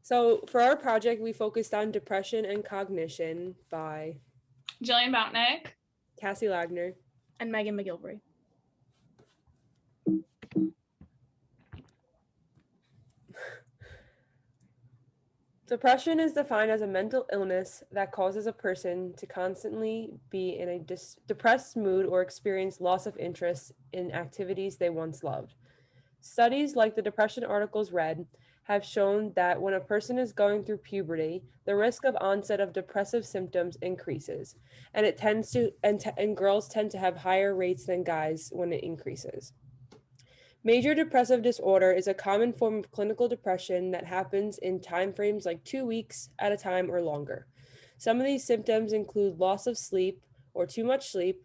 So for our project, we focused on depression and cognition by Jillian Boutnick, Cassie Lagner, and Megan McGilvery. Depression is defined as a mental illness that causes a person to constantly be in a depressed mood or experience loss of interest in activities they once loved. Studies like the depression articles read have shown that when a person is going through puberty, the risk of onset of depressive symptoms increases, and it tends to and girls tend to have higher rates than guys when it increases. Major depressive disorder is a common form of clinical depression that happens in timeframes like 2 weeks at a time or longer. Some of these symptoms include loss of sleep or too much sleep,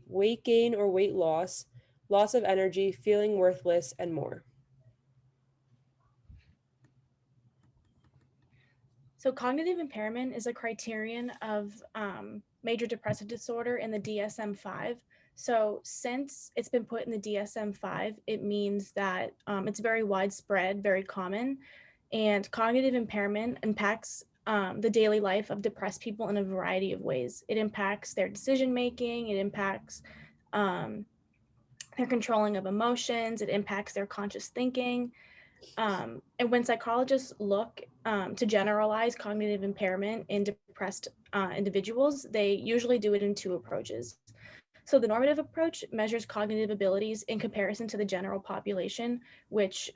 weight gain or weight loss, loss of energy, feeling worthless, and more. So cognitive impairment is a criterion of major depressive disorder in the DSM-5. So since it's been put in the DSM-5, it means that it's very widespread, very common, and cognitive impairment impacts the daily life of depressed people in a variety of ways. It impacts their decision-making, it impacts their controlling of emotions, it impacts their conscious thinking. And when psychologists look to generalize cognitive impairment in depressed individuals, they usually do it in two approaches. So the normative approach measures cognitive abilities in comparison to the general population, which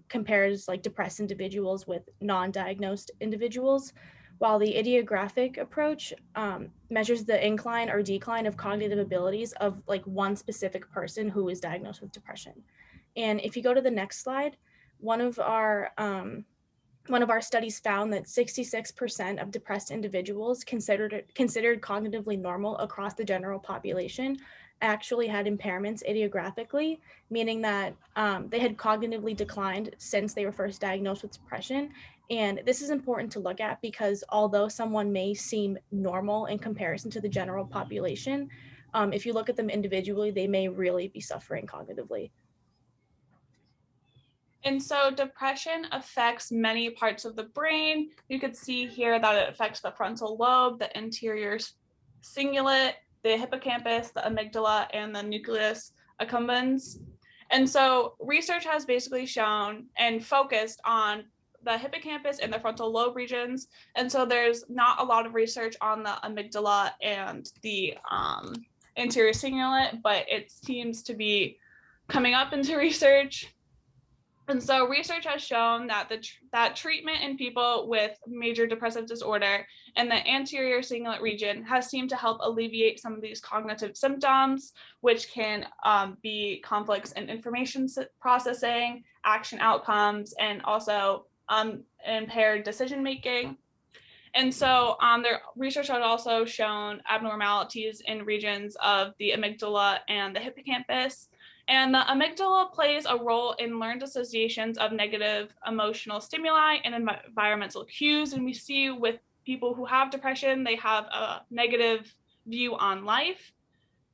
compares like depressed individuals with non-diagnosed individuals, while the idiographic approach measures the incline or decline of cognitive abilities of like one specific person who is diagnosed with depression. And if you go to the next slide, one of our studies found that 66% of depressed individuals considered cognitively normal across the general population actually had impairments idiographically, meaning that they had cognitively declined since they were first diagnosed with depression. And this is important to look at because although someone may seem normal in comparison to the general population, if you look at them individually, they may really be suffering cognitively. And so depression affects many parts of the brain. You could see here that it affects the frontal lobe, the anterior cingulate, the hippocampus, the amygdala, and the nucleus accumbens. And so research has basically shown and focused on the hippocampus and the frontal lobe regions. And so there's not a lot of research on the amygdala and the anterior cingulate, but it seems to be coming up into research. And so research has shown that that treatment in people with major depressive disorder in the anterior cingulate region has seemed to help alleviate some of these cognitive symptoms, which can be conflicts in information processing, action outcomes, and also impaired decision making. And so their research has also shown abnormalities in regions of the amygdala and the hippocampus. And the amygdala plays a role in learned associations of negative emotional stimuli and environmental cues. And we see with people who have depression, they have a negative view on life.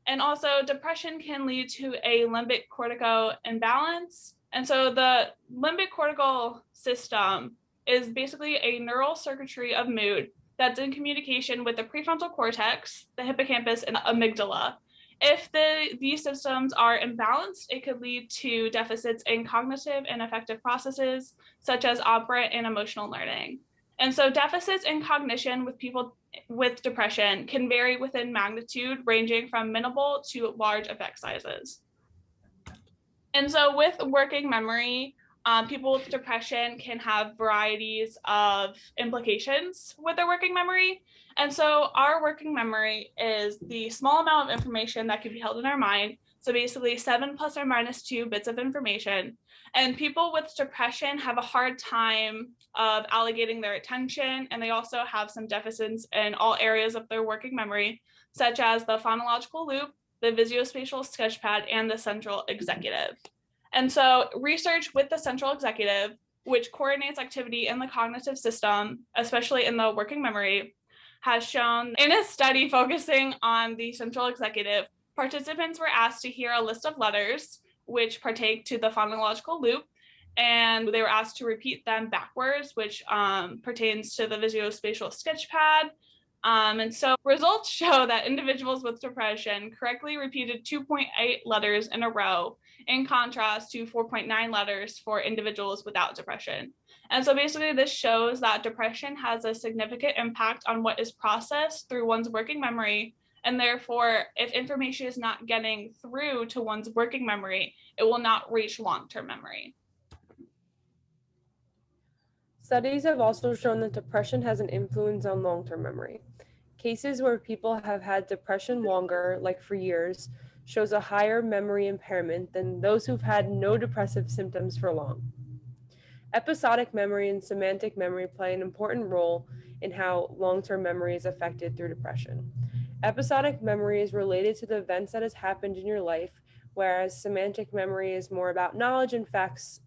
And also depression can lead to a limbic cortical imbalance. And so the limbic cortical system is basically a neural circuitry of mood that's in communication with the prefrontal cortex, the hippocampus, and the amygdala. If these systems are imbalanced, it could lead to deficits in cognitive and affective processes, such as operant and emotional learning. And so deficits in cognition with people with depression can vary within magnitude, ranging from minimal to large effect sizes. And so with working memory, people with depression can have varieties of implications with their working memory. And so our working memory is the small amount of information that can be held in our mind. So basically 7 plus or minus 2 bits of information. And people with depression have a hard time of allocating their attention. And they also have some deficits in all areas of their working memory, such as the phonological loop, the visuospatial sketchpad, and the central executive. And so research with the central executive, which coordinates activity in the cognitive system, especially in the working memory, has shown in a study focusing on the central executive, participants were asked to hear a list of letters which partake to the phonological loop. and they were asked to repeat them backwards, which pertains to the visuospatial sketchpad. And so results show that individuals with depression correctly repeated 2.8 letters in a row, in contrast to 4.9 letters for individuals without depression. And so basically this shows that depression has a significant impact on what is processed through one's working memory. And therefore, if information is not getting through to one's working memory, it will not reach long-term memory. Studies have also shown that depression has an influence on long-term memory. Cases where people have had depression longer, like for years, shows a higher memory impairment than those who've had no depressive symptoms for long. Episodic memory and semantic memory play an important role in how long-term memory is affected through depression. Episodic memory is related to the events that has happened in your life, whereas semantic memory is more about knowledge and facts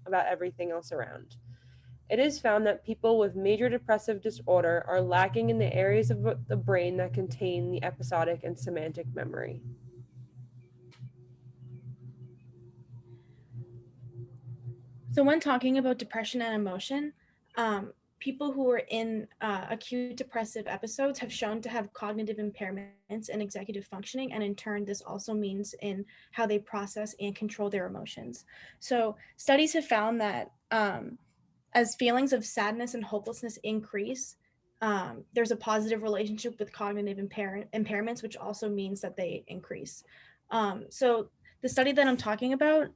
about everything else around. It is found that people with major depressive disorder are lacking in the areas of the brain that contain the episodic and semantic memory. So when talking about depression and emotion, people who are in acute depressive episodes have shown to have cognitive impairments and executive functioning, and in turn, this also means in how they process and control their emotions. So studies have found that as feelings of sadness and hopelessness increase, there's a positive relationship with cognitive impairments, which also means that they increase. So the study that I'm talking about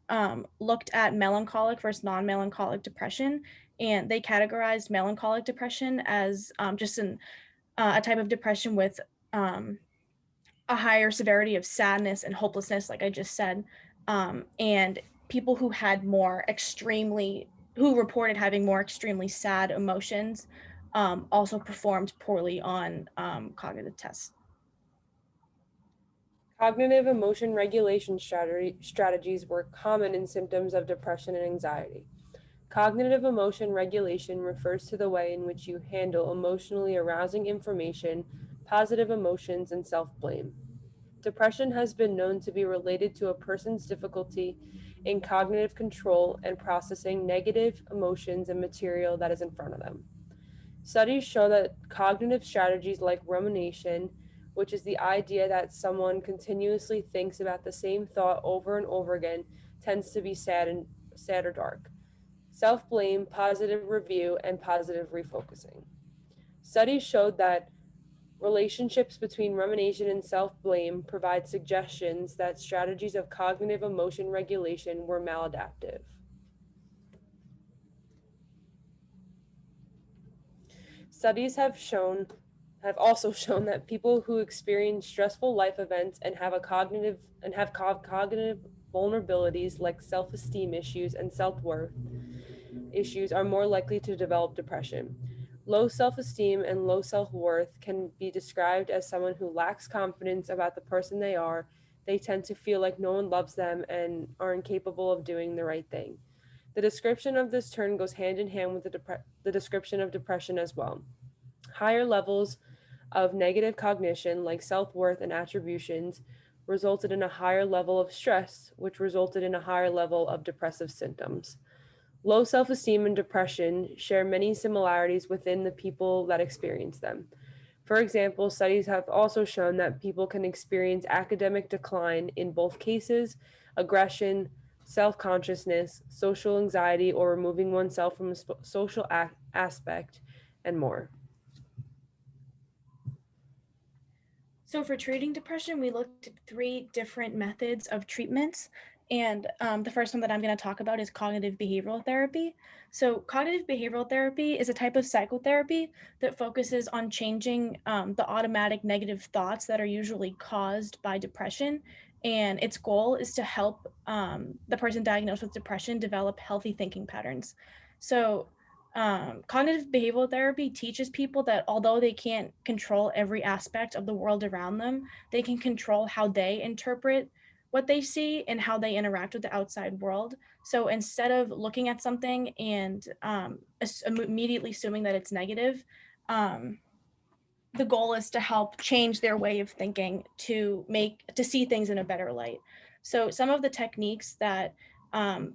looked at melancholic versus non-melancholic depression, and they categorized melancholic depression as just a type of depression with a higher severity of sadness and hopelessness, like I just said, and people who had who reported having more extremely sad emotions also performed poorly on cognitive tests. Cognitive emotion regulation strategies were common in symptoms of depression and anxiety. Cognitive emotion regulation refers to the way in which you handle emotionally arousing information, positive emotions, and self-blame. Depression has been known to be related to a person's difficulty in cognitive control and processing negative emotions and material that is in front of them. Studies show that cognitive strategies like rumination, which is the idea that someone continuously thinks about the same thought over and over again, tends to be sad or dark. Self-blame, positive review, and positive refocusing. Studies showed that relationships between rumination and self-blame provide suggestions that strategies of cognitive emotion regulation were maladaptive. Studies have also shown that people who experience stressful life events and have cognitive vulnerabilities like self-esteem issues and self-worth issues are more likely to develop depression. Low self-esteem and low self-worth can be described as someone who lacks confidence about the person they are. They tend to feel like no one loves them and are incapable of doing the right thing. The description of this turn goes hand in hand with the description of depression as well. Higher levels of negative cognition, like self-worth and attributions, resulted in a higher level of stress, which resulted in a higher level of depressive symptoms. Low self-esteem and depression share many similarities within the people that experience them. For example, studies have also shown that people can experience academic decline in both cases, aggression, self-consciousness, social anxiety, or removing oneself from a social aspect, and more. So for treating depression, we looked at 3 different methods of treatments. And the first one that I'm going to talk about is cognitive behavioral therapy. So cognitive behavioral therapy is a type of psychotherapy that focuses on changing the automatic negative thoughts that are usually caused by depression. And its goal is to help the person diagnosed with depression develop healthy thinking patterns. So cognitive behavioral therapy teaches people that although they can't control every aspect of the world around them, they can control how they interpret what they see and how they interact with the outside world. So instead of looking at something and immediately assuming that it's negative, the goal is to help change their way of thinking to see things in a better light. So some of the techniques that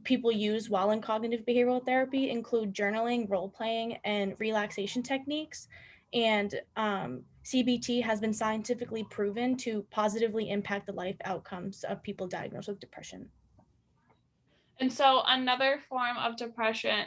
people use while in cognitive behavioral therapy include journaling, role playing, and relaxation techniques. And CBT has been scientifically proven to positively impact the life outcomes of people diagnosed with depression. And so another form of depression,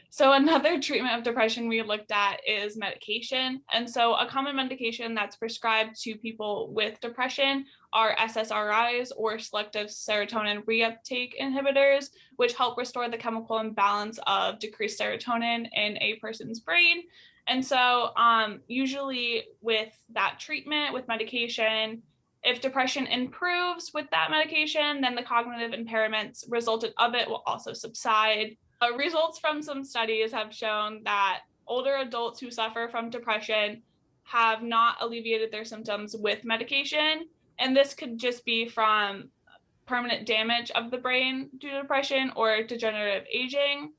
so another treatment of depression we looked at is medication. And so a common medication that's prescribed to people with depression are SSRIs, or selective serotonin reuptake inhibitors, which help restore the chemical imbalance of decreased serotonin in a person's brain. And so usually with that treatment, with medication, if depression improves with that medication, then the cognitive impairments resulted of it will also subside. Results from some studies have shown that older adults who suffer from depression have not alleviated their symptoms with medication. And this could just be from permanent damage of the brain due to depression or degenerative aging.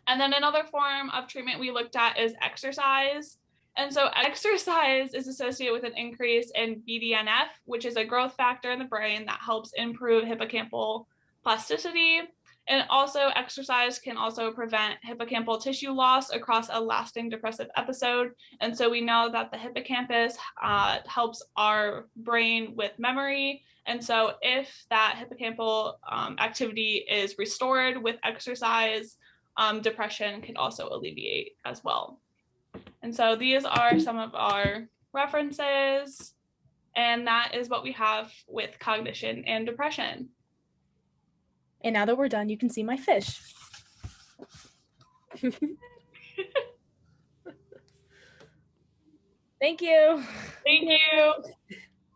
And then another form of treatment we looked at is exercise. And so exercise is associated with an increase in BDNF, which is a growth factor in the brain that helps improve hippocampal plasticity. And also exercise can also prevent hippocampal tissue loss across a lasting depressive episode. And so we know that the hippocampus helps our brain with memory. And so if that hippocampal activity is restored with exercise, depression can also alleviate as well. And so these are some of our references, and that is what we have with cognition and depression. And now that we're done, you can see my fish. Thank you. Thank you.